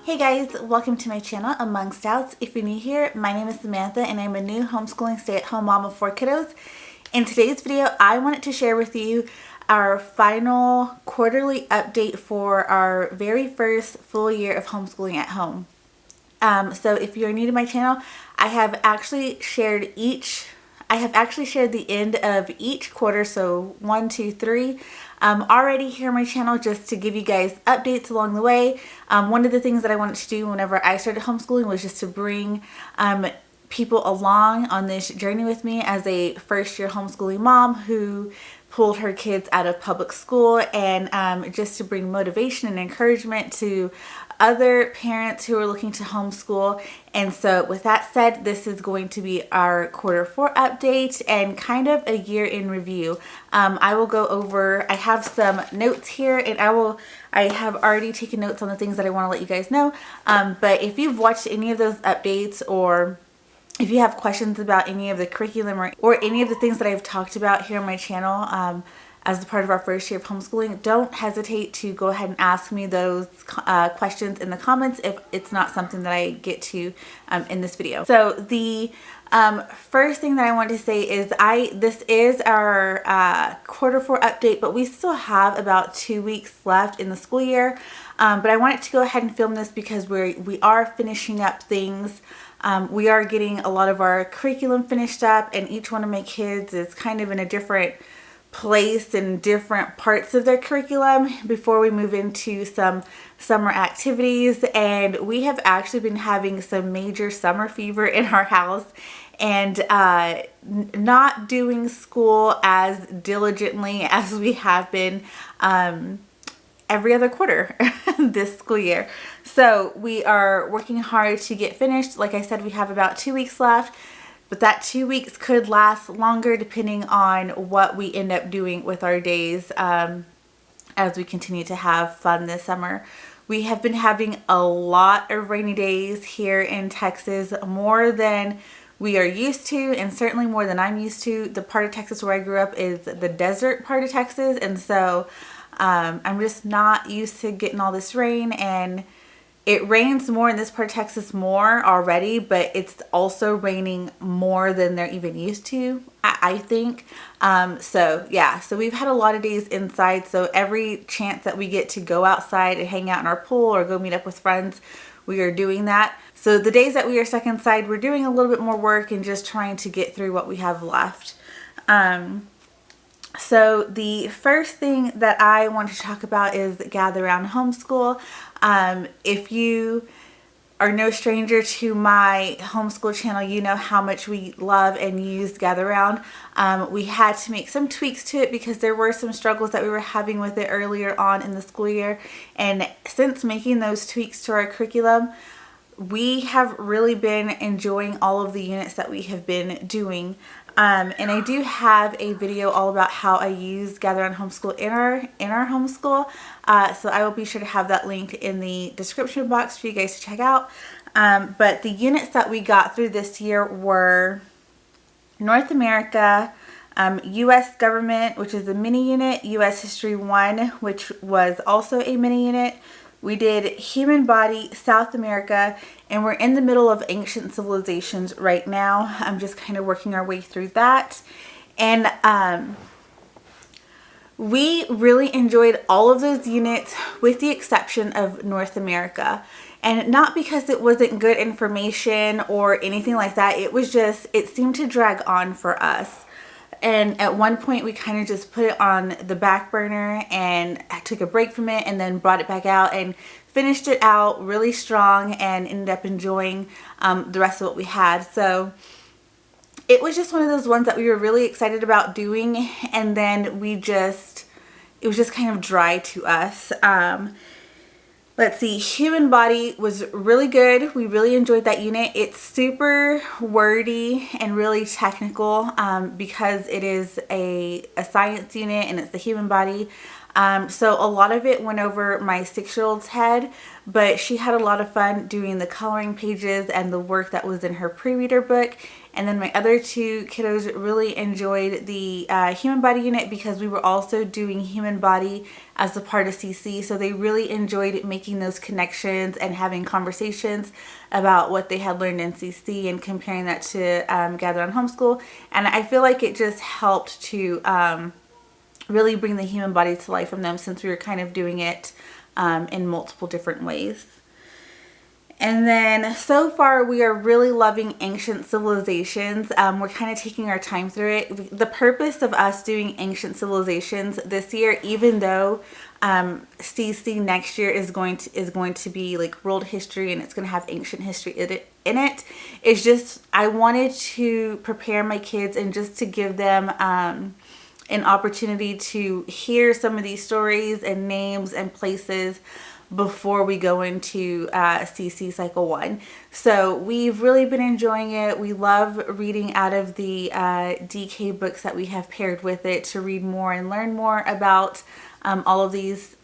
Hey guys, welcome to my channel, Among Stouts. If you're new here, my name is Samantha and I'm a new homeschooling stay-at-home mom of 4 kiddos. In today's video, I wanted to share with you our final quarterly update for our very first full year of homeschooling at home. So if you're new to my channel, I have actually shared the end of each quarter, so 1, 2, 3, already here on my channel just to give you guys updates along the way. One of the things that I wanted to do whenever I started homeschooling was just to bring people along on this journey with me as a first-year homeschooling mom who pulled her kids out of public school, and just to bring motivation and encouragement to other parents who are looking to homeschool. And so with that said, this is going to be our Q4 update and kind of a year in review. I will go over, I have some notes here, and I have already taken notes on the things that I want to let you guys know. But if you've watched any of those updates, or if you have questions about any of the curriculum or any of the things that I've talked about here on my channel as a part of our first year of homeschooling, don't hesitate to go ahead and ask me those questions in the comments if it's not something that I get to in this video. So the first thing that I want to say is this is our Q4 update, but we still have about 2 weeks left in the school year. But I wanted to go ahead and film this because we are finishing up things. We are getting a lot of our curriculum finished up, and each one of my kids is kind of in a different place in different parts of their curriculum before we move into some summer activities. And we have actually been having some major summer fever in our house, and not doing school as diligently as we have been every other quarter this school year. So we are working hard to get finished. Like I said, we have about 2 weeks left, but that 2 weeks could last longer depending on what we end up doing with our days as we continue to have fun this summer. We have been having a lot of rainy days here in Texas, more than we are used to, and certainly more than I'm used to. The part of Texas where I grew up is the desert part of Texas, and so I'm just not used to getting all this rain. And it rains more in this part of Texas more already, but it's also raining more than they're even used to, I think. So yeah, so we've had a lot of days inside, so every chance that we get to go outside and hang out in our pool or go meet up with friends, we are doing that. So the days that we are stuck inside, we're doing a little bit more work and just trying to get through what we have left. So the first thing that I want to talk about is Gather Around Homeschool. If you are no stranger to my homeschool channel, you know how much we love and use Gather Around. We had to make some tweaks to it because there were some struggles that we were having with it earlier on in the school year. And since making those tweaks to our curriculum, we have really been enjoying all of the units that we have been doing. And I do have a video all about how I use Gather Around Homeschool in our homeschool. So I will be sure to have that linked in the description box for you guys to check out. But the units that we got through this year were North America, U.S. Government, which is a mini unit, U.S. History 1, which was also a mini unit. We did Human Body, South America, and we're in the middle of Ancient Civilizations right now. I'm just kind of working our way through that. And we really enjoyed all of those units with the exception of North America. And not because it wasn't good information or anything like that. It was just, it seemed to drag on for us. And at one point we kind of just put it on the back burner, and I took a break from it and then brought it back out and finished it out really strong and ended up enjoying the rest of what we had. So it was just one of those ones that we were really excited about doing, and then it was just kind of dry to us. Let's see, Human Body was really good. We really enjoyed that unit. It's super wordy and really technical because it is a science unit and it's the human body. So a lot of it went over my 6-year-old's head, but she had a lot of fun doing the coloring pages and the work that was in her pre-reader book. And then my other 2 kiddos really enjoyed the human body unit because we were also doing human body as a part of CC. So they really enjoyed making those connections and having conversations about what they had learned in CC and comparing that to Gather on Homeschool. And I feel like it just helped to really bring the human body to life from them, since we were kind of doing it in multiple different ways. And then so far we are really loving ancient civilizations. We're kind of taking our time through it. The purpose of us doing ancient civilizations this year, even though CC next year is going to be like world history and it's going to have ancient history in it, is just I wanted to prepare my kids and just to give them an opportunity to hear some of these stories and names and places before we go into CC Cycle 1. So we've really been enjoying it. We love reading out of the DK books that we have paired with it to read more and learn more about all of these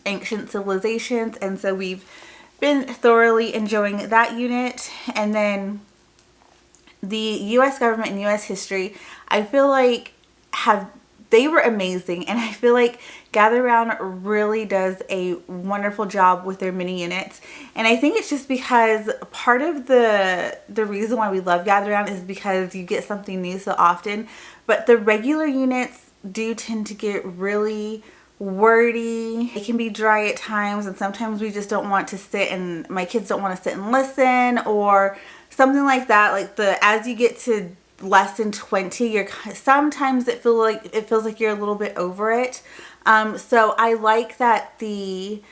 ancient civilizations. And so we've been thoroughly enjoying that unit. And then the U.S. government and U.S. history, I feel like they were amazing, and I feel like Gather Round really does a wonderful job with their mini units. And I think it's just because part of the reason why we love Gather Round is because you get something new so often, but the regular units do tend to get really wordy. It can be dry at times, and sometimes we just don't want to sit, and my kids don't want to sit and listen or something like that. Like as you get to lesson 20, sometimes it feels like you're a little bit over it. So I like that the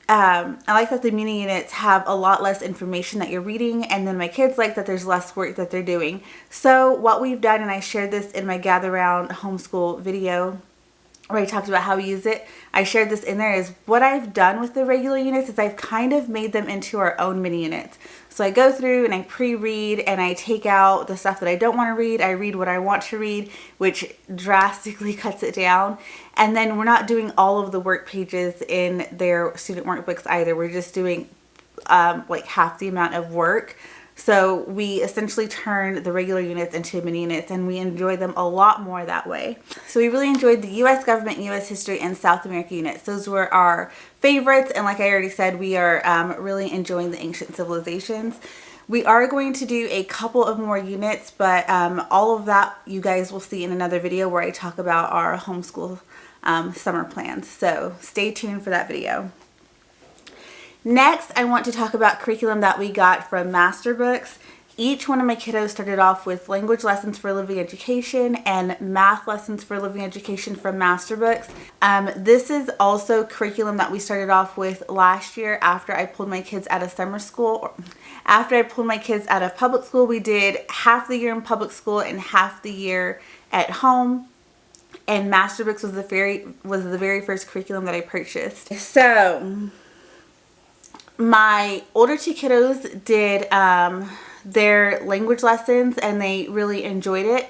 mini units have a lot less information that you're reading, and then my kids like that there's less work that they're doing. So what we've done, and I shared this in my Gather Round Homeschool video where I talked about how we use it, I shared this in there, is what I've done with the regular units is I've kind of made them into our own mini units. So I go through and I pre-read and I take out the stuff that I don't want to read. I read what I want to read, which drastically cuts it down. And then we're not doing all of the work pages in their student workbooks either. We're just doing like half the amount of work. So we essentially turn the regular units into mini units, and we enjoy them a lot more that way. So we really enjoyed the U.S. government, U.S. history, and South America units. Those were our favorites, and like I already said, we are really enjoying the ancient civilizations. We are going to do a couple of more units, but all of that you guys will see in another video where I talk about our homeschool summer plans. So stay tuned for that video. Next, I want to talk about curriculum that we got from Master Books. Each one of my kiddos started off with language lessons for living education and math lessons for living education from Master Books. This is also curriculum that we started off with last year after I pulled my kids out of summer school. After I pulled my kids out of public school, we did half the year in public school and half the year at home. And Master Books was the very first curriculum that I purchased. So my older 2 kiddos did their language lessons, and they really enjoyed it.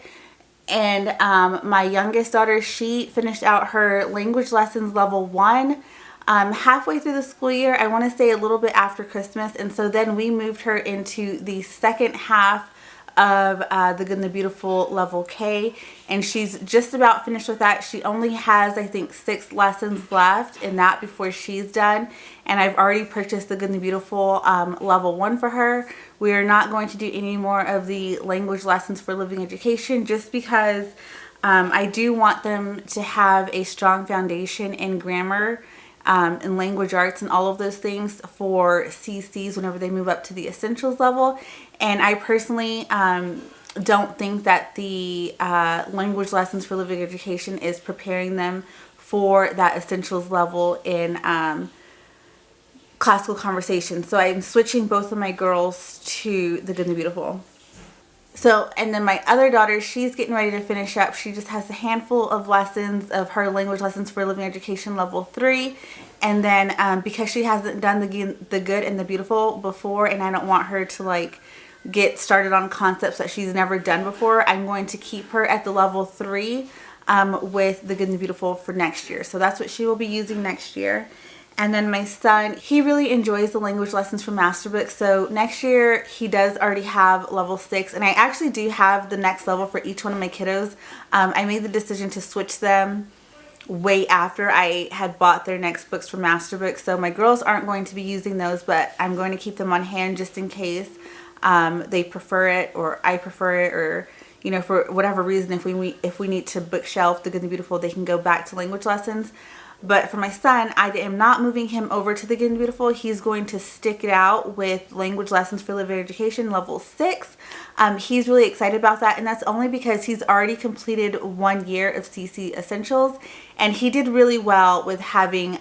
And my youngest daughter, she finished out her language lessons level 1 halfway through the school year. I want to say a little bit after Christmas. And so then we moved her into the second half of The Good and the Beautiful level K, and she's just about finished with that. She only has, I think, 6 lessons left in that before she's done, and I've already purchased The Good and the Beautiful level 1 for her. We are not going to do any more of the language lessons for living education, just because I do want them to have a strong foundation in grammar and language arts and all of those things for CCs whenever they move up to the essentials level. And I personally don't think that the language lessons for living education is preparing them for that essentials level in classical conversation. So I'm switching both of my girls to The Good and the Beautiful. So, and then my other daughter, she's getting ready to finish up. She just has a handful of lessons of her language lessons for living education level 3. And then because she hasn't done the Good and the Beautiful before, and I don't want her to like get started on concepts that she's never done before, I'm going to keep her at the level 3 with The Good and the Beautiful for next year. So that's what she will be using next year. And then my son, he really enjoys the language lessons from Masterbooks. So next year he does already have level 6, and I actually do have the next level for each one of my kiddos. I made the decision to switch them way after I had bought their next books from Masterbooks. So my girls aren't going to be using those, but I'm going to keep them on hand just in case they prefer it, or I prefer it, or you know, for whatever reason, if we need to bookshelf The Good and the Beautiful, they can go back to language lessons. But for my son, I am not moving him over to The Good and Beautiful. He's going to stick it out with language lessons for living education level 6. He's really excited about that, and that's only because he's already completed 1 year of CC Essentials, and he did really well with having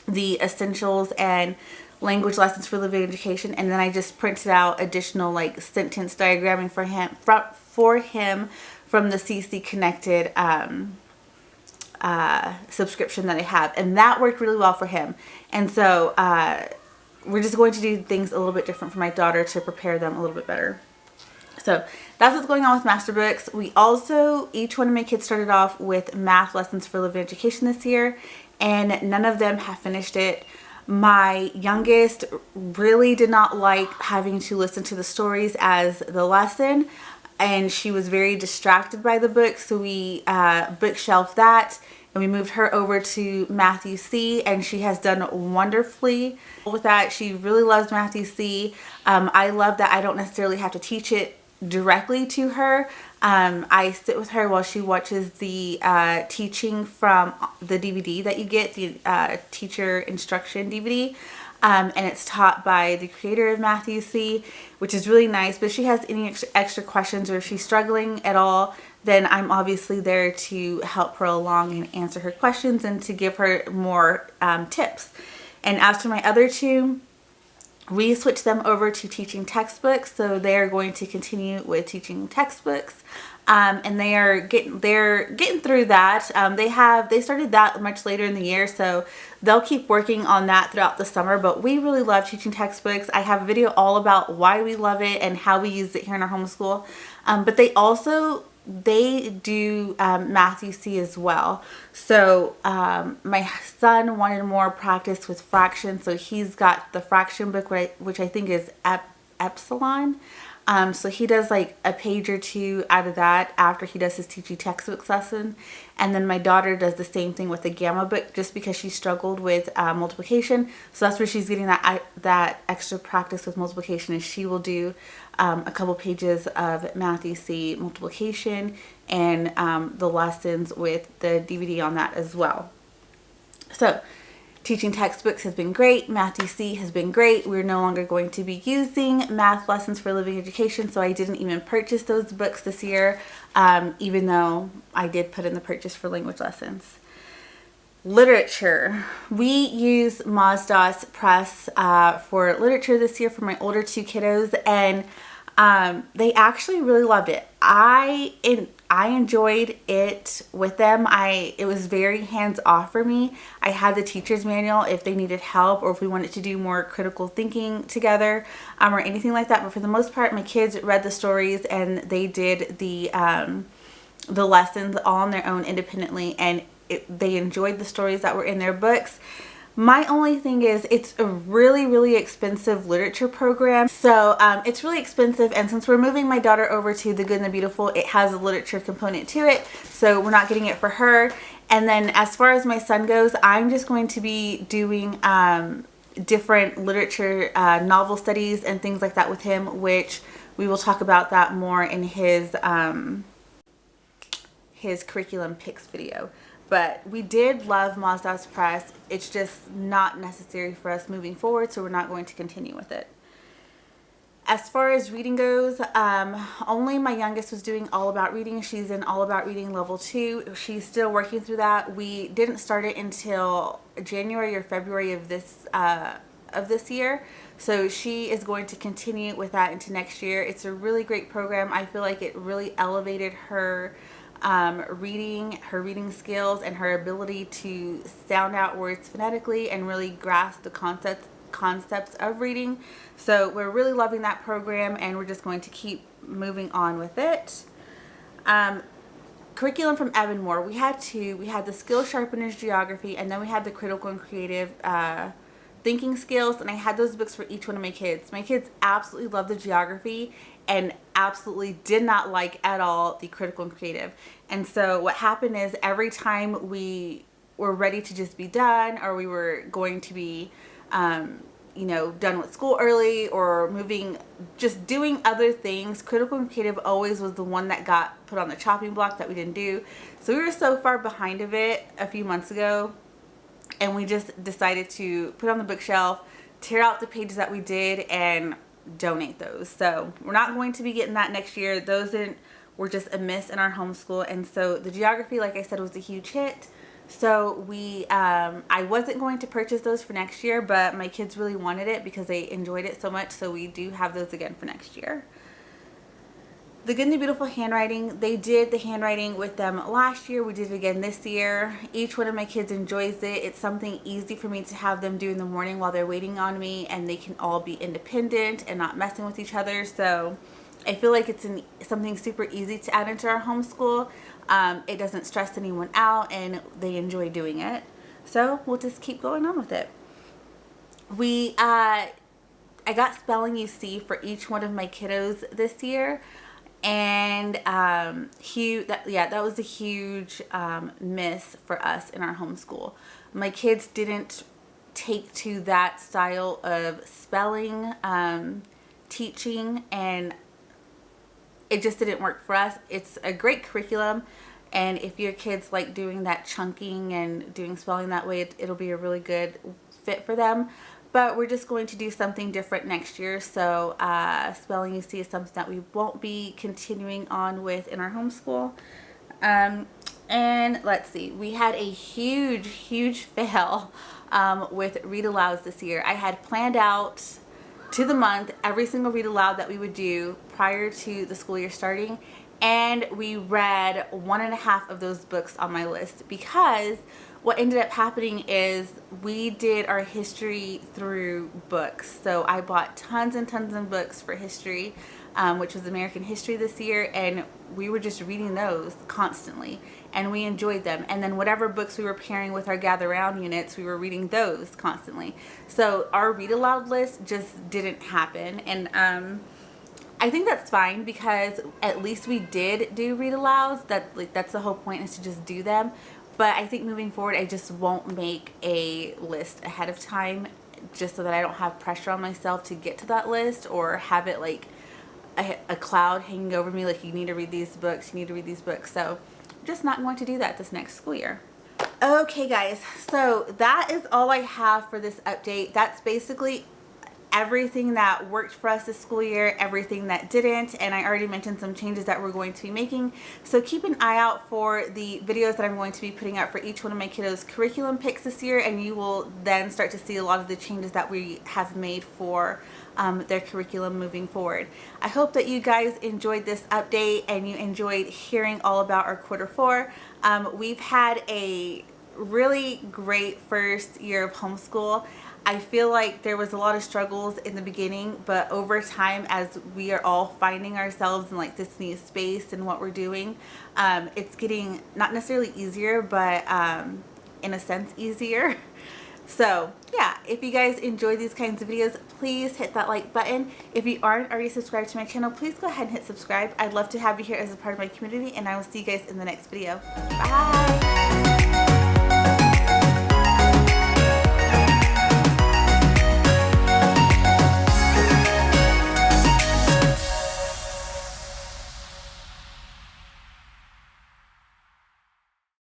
the Essentials and language lessons for living education. And then I just printed out additional like sentence diagramming for him from the CC Connected subscription that I have, and that worked really well for him. And so we're just going to do things a little bit different for my daughter to prepare them a little bit better. So that's what's going on with Masterbooks. We also, each one of my kids started off with math lessons for living education this year, and none of them have finished it. My youngest really did not like having to listen to the stories as the lesson, and she was very distracted by the book, so we bookshelved that, and we moved her over to Matthew C, and she has done wonderfully with that. She really loves Matthew C. I love that I don't necessarily have to teach it directly to her. I sit with her while she watches the teaching from the DVD that you get, the teacher instruction DVD. And it's taught by the creator of Matthew C, which is really nice. But if she has any extra questions, or if she's struggling at all, then I'm obviously there to help her along and answer her questions and to give her more tips. And as for my other two, we switched them over to teaching textbooks, so they're going to continue with teaching textbooks, and they're getting through that. They started that much later in the year, so they'll keep working on that throughout the summer. But we really love teaching textbooks. I have a video all about why we love it and how we use it here in our homeschool. But they do Matthew C as well. So my son wanted more practice with fractions, so he's got the fraction book, which I think is Epsilon. So he does like a page or two out of that after he does his teaching textbooks lesson. And then my daughter does the same thing with the Gamma book, just because she struggled with multiplication. So that's where she's getting that extra practice with multiplication, is she will do a couple pages of Matthew C multiplication, and the lessons with the DVD on that as well. So teaching textbooks has been great. Matthew C has been great. We're no longer going to be using math lessons for living education, so I didn't even purchase those books this year, even though I did put in the purchase for language lessons. Literature. We use among.stouts Press for literature this year for my older two kiddos, and they actually really loved it. I enjoyed it with them. It was very hands-off for me. I had the teacher's manual if they needed help, or if we wanted to do more critical thinking together, or anything like that. But for the most part, my kids read the stories, and they did the lessons all on their own independently, and they enjoyed the stories that were in their books. My only thing is, it's a really, really expensive literature program. So it's really expensive, and since we're moving my daughter over to The Good and the Beautiful, it has a literature component to it, so we're not getting it for her. And then as far as my son goes, I'm just going to be doing different literature novel studies and things like that with him, which we will talk about that more in his curriculum picks video. But we did love among.stouts Press. It's just not necessary for us moving forward, so we're not going to continue with it. As far as reading goes, only my youngest was doing All About Reading. She's in All About Reading level 2. She's still working through that. We didn't start it until January or February of this year. So she is going to continue with that into next year. It's a really great program. I feel like it really elevated her reading skills, and her ability to sound out words phonetically and really grasp the concepts of reading. So we're really loving that program, and we're just going to keep moving on with it. curriculum from Evanmore. We had two. We had the skill sharpeners geography, and then we had the critical and creative thinking skills, and I had those books for each one of my kids. My kids absolutely loved the geography and absolutely did not like at all the critical and creative. And so what happened is every time we were ready to just be done, or we were going to be you know, done with school early or moving, just doing other things, critical and creative always was the one that got put on the chopping block that we didn't do. So we were so far behind of it a few months ago, and we just decided to put it on the bookshelf, tear out the pages that we did, and donate those. So we're not going to be getting that next year. Those were just a miss in our homeschool. And so the geography, like I said, was a huge hit. So we I wasn't going to purchase those for next year, but my kids really wanted it because they enjoyed it so much. So we do have those again for next year. The Good and the Beautiful handwriting, they did the handwriting with them last year. We did it again this year. Each one of my kids enjoys it. It's something easy for me to have them do in the morning while they're waiting on me, and they can all be independent and not messing with each other. So I feel like it's something super easy to add into our homeschool. It doesn't stress anyone out, and they enjoy doing it. So we'll just keep going on with it. I got spelling you see for each one of my kiddos this year, and that was a huge miss for us in our homeschool. My kids didn't take to that style of spelling teaching, and it just didn't work for us. It's a great curriculum, and if your kids like doing that chunking and doing spelling that way, it'll be a really good fit for them. But we're just going to do something different next year. So spelling you see is something that we won't be continuing on with in our homeschool. And let's see, we had a huge fail with read alouds this year. I had planned out to the month every single read aloud that we would do prior to the school year starting, and we read 1.5 of those books on my list, because what ended up happening is we did our history through books. So I bought tons and tons of books for history, which was American history this year, and we were just reading those constantly, and we enjoyed them. And then whatever books we were pairing with our gather round units, we were reading those constantly. So our read aloud list just didn't happen, and I think that's fine, because at least we did do read alouds. That's the whole point, is to just do them. But I think moving forward, I just won't make a list ahead of time, just so that I don't have pressure on myself to get to that list, or have it like a cloud hanging over me, like you need to read these books, you need to read these books. So I'm just not going to do that this next school year. Okay guys, so that is all I have for this update. That's basically everything that worked for us this school year, everything that didn't, and I already mentioned some changes that we're going to be making. So keep an eye out for the videos that I'm going to be putting out for each one of my kiddos' curriculum picks this year, and you will then start to see a lot of the changes that we have made for their curriculum moving forward. I hope that you guys enjoyed this update and you enjoyed hearing all about our Q4. We've had a really great first year of homeschool. I feel like there was a lot of struggles in the beginning, but over time, as we are all finding ourselves in like this new space and what we're doing, it's getting not necessarily easier, but in a sense easier. So yeah, if you guys enjoy these kinds of videos, please hit that like button. If you aren't already subscribed to my channel, please go ahead and hit subscribe. I'd love to have you here as a part of my community, and I will see you guys in the next video. Bye!